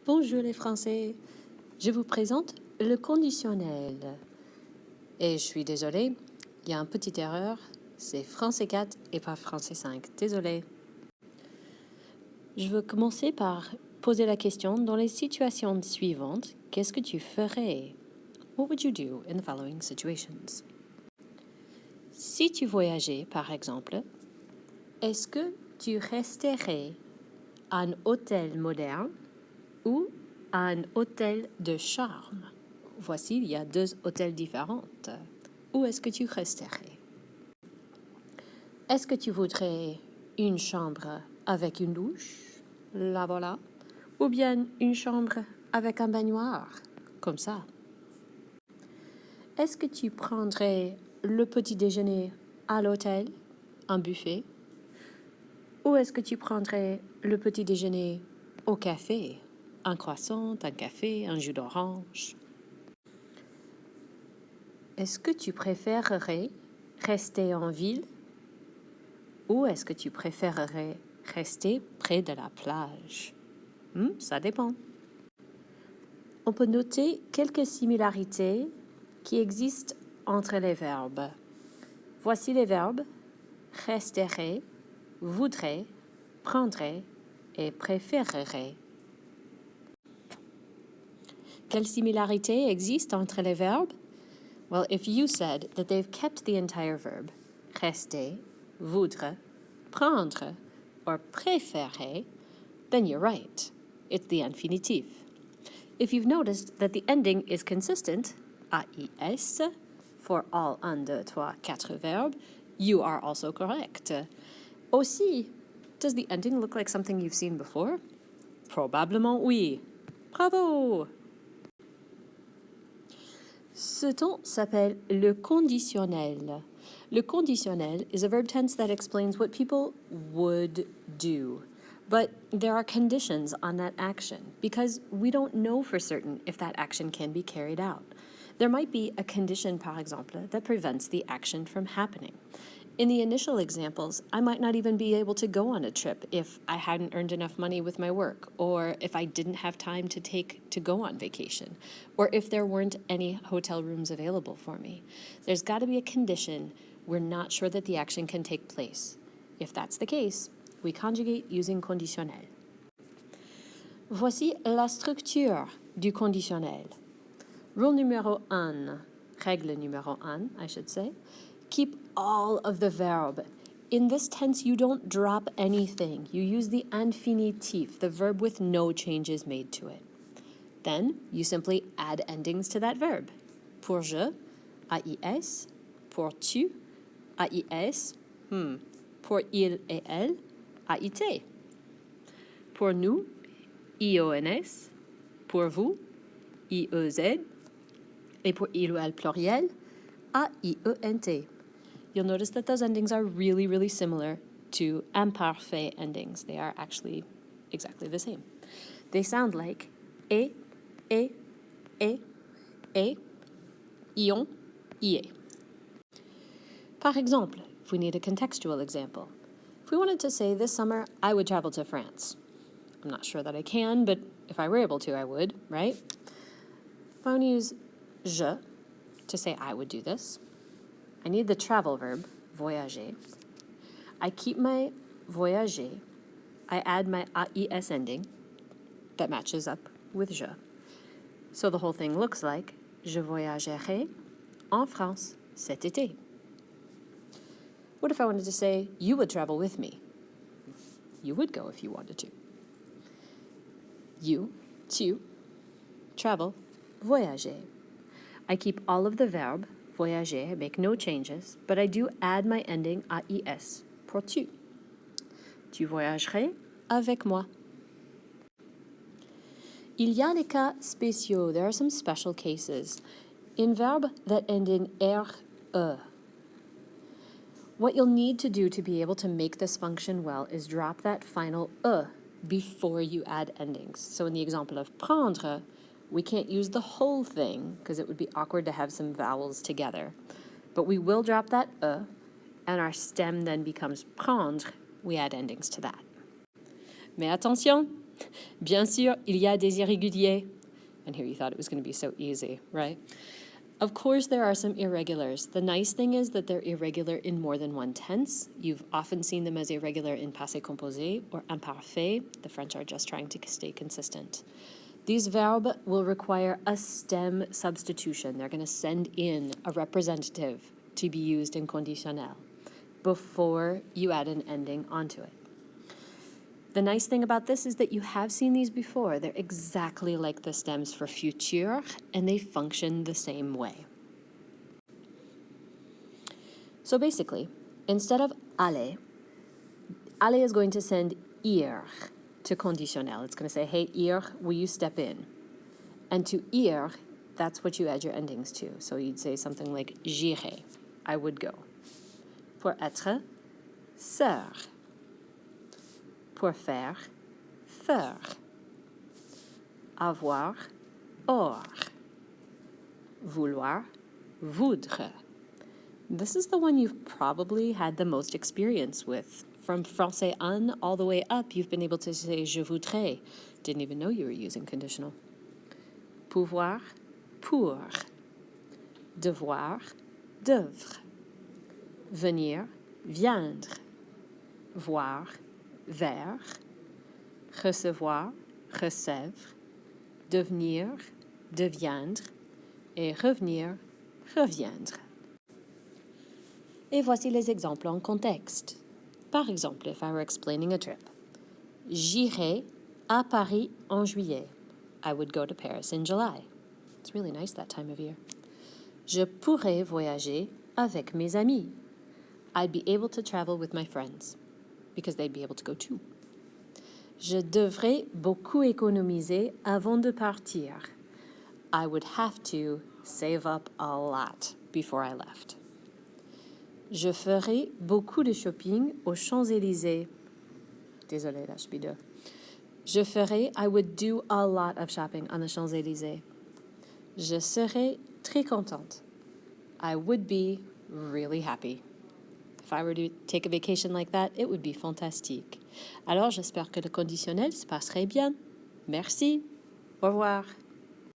Bonjour les Français, je vous présente le conditionnel. Et je suis désolée, il y a une petite erreur, c'est français 4 et pas français 5. Désolée. Je veux commencer par poser la question dans les situations suivantes. Qu'est-ce que tu ferais? What would you do in the following situations? Si tu voyageais, par exemple, est-ce que tu resterais à un hôtel moderne ou à un hôtel de charme? Voici, il y a deux hôtels différents. Où est-ce que tu resterais? Est-ce que tu voudrais une chambre avec une douche? La voilà. Ou bien une chambre avec un baignoire? Comme ça. Est-ce que tu prendrais le petit déjeuner à l'hôtel, un buffet? Ou est-ce que tu prendrais le petit déjeuner au café? Un croissant, un café, un jus d'orange? Est-ce que tu préférerais rester en ville ou est-ce que tu préférerais rester près de la plage? Ça dépend. On peut noter quelques similarités qui existent entre les verbes. Voici les verbes resterait, voudrait, prendrait et préférerait. Quelles similarités existent entre les verbes? Well, if you said that they've kept the entire verb, rester, voudre, prendre, or préférer, then you're right. It's the infinitive. If you've noticed that the ending is consistent, AIS, for all 1, 2, 3, 4 verbes, you are also correct. Aussi, does the ending look like something you've seen before? Probablement oui. Bravo! Ce temps s'appelle le conditionnel. Le conditionnel is a verb tense that explains what people would do. But there are conditions on that action because we don't know for certain if that action can be carried out. There might be a condition, par exemple, that prevents the action from happening. In the initial examples, I might not even be able to go on a trip if I hadn't earned enough money with my work, or if I didn't have time to go on vacation, or if there weren't any hotel rooms available for me. There's got to be a condition we're not sure that the action can take place. If that's the case, we conjugate using conditionnel. Voici la structure du conditionnel. Rule numéro 1, règle numéro 1, I should say, keep all of the verb. In this tense, you don't drop anything. You use the infinitif, the verb with no changes made to it. Then, you simply add endings to that verb. Pour je, AIS. Pour tu, AIS. Pour il et elle, AIT. Pour nous, IONS. Pour vous, IEZ. Et pour il ou elle pluriel, AIENT. You'll notice that those endings are really, really similar to imparfait endings. They are actually exactly the same. They sound like e, ion, ie. Par exemple, if we need a contextual example, if we wanted to say this summer I would travel to France. I'm not sure that I can, but if I were able to, I would, right? If I want to use je to say I would do this, I need the travel verb, voyager. I keep my voyager. I add my AIS ending that matches up with je. So the whole thing looks like je voyagerai en France cet été. What if I wanted to say you would travel with me? You would go if you wanted to. You, tu, travel, voyager. I keep all of the verb, voyager, make no changes, but I do add my ending AIS pour tu. Tu voyagerais avec moi. Il y a des cas spéciaux. There are some special cases. In verb that end in RE. What you'll need to do to be able to make this function well is drop that final E before you add endings. So in the example of prendre, we can't use the whole thing because it would be awkward to have some vowels together. But we will drop that E, and our stem then becomes prendre. We add endings to that. Mais attention, Bien sûr, il y a des irréguliers. And here you thought it was going to be so easy, right? Of course, there are some irregulars. The nice thing is that they're irregular in more than one tense. You've often seen them as irregular in passé composé or imparfait. The French are just trying to stay consistent. These verbs will require a stem substitution. They're going to send in a representative to be used in conditionnel before you add an ending onto it. The nice thing about this is that you have seen these before. They're exactly like the stems for futur, and they function the same way. So basically, instead of aller is going to send ir to conditionnel. It's going to say, hey, ir, will you step in? And to ir, that's what you add your endings to. So you'd say something like j'irai, I would go. Pour être, sœur. Pour faire, faire. Avoir, or. Vouloir, voudre. This is the one you've probably had the most experience with. From français un all the way up, you've been able to say je voudrais. Didn't even know you were using conditional. Pouvoir, pour. Devoir, devre. Venir, viendre. Voir, vers. Recevoir, recevre. Devenir, deviendre. Et revenir, reviendre. Et voici les exemples en contexte. Par exemple, if I were explaining a trip. J'irai à Paris en juillet. I would go to Paris in July. It's really nice that time of year. Je pourrais voyager avec mes amis. I'd be able to travel with my friends because they'd be able to go too. Je devrais beaucoup économiser avant de partir. I would have to save up a lot before I left. Je ferai beaucoup de shopping aux Champs-Élysées. Désolée, là, je suis deux. Je ferai, I would do a lot of shopping on the Champs-Élysées. Je serai très contente. I would be really happy. If I were to take a vacation like that, it would be fantastique. Alors, j'espère que le conditionnel se passerait bien. Merci. Au revoir.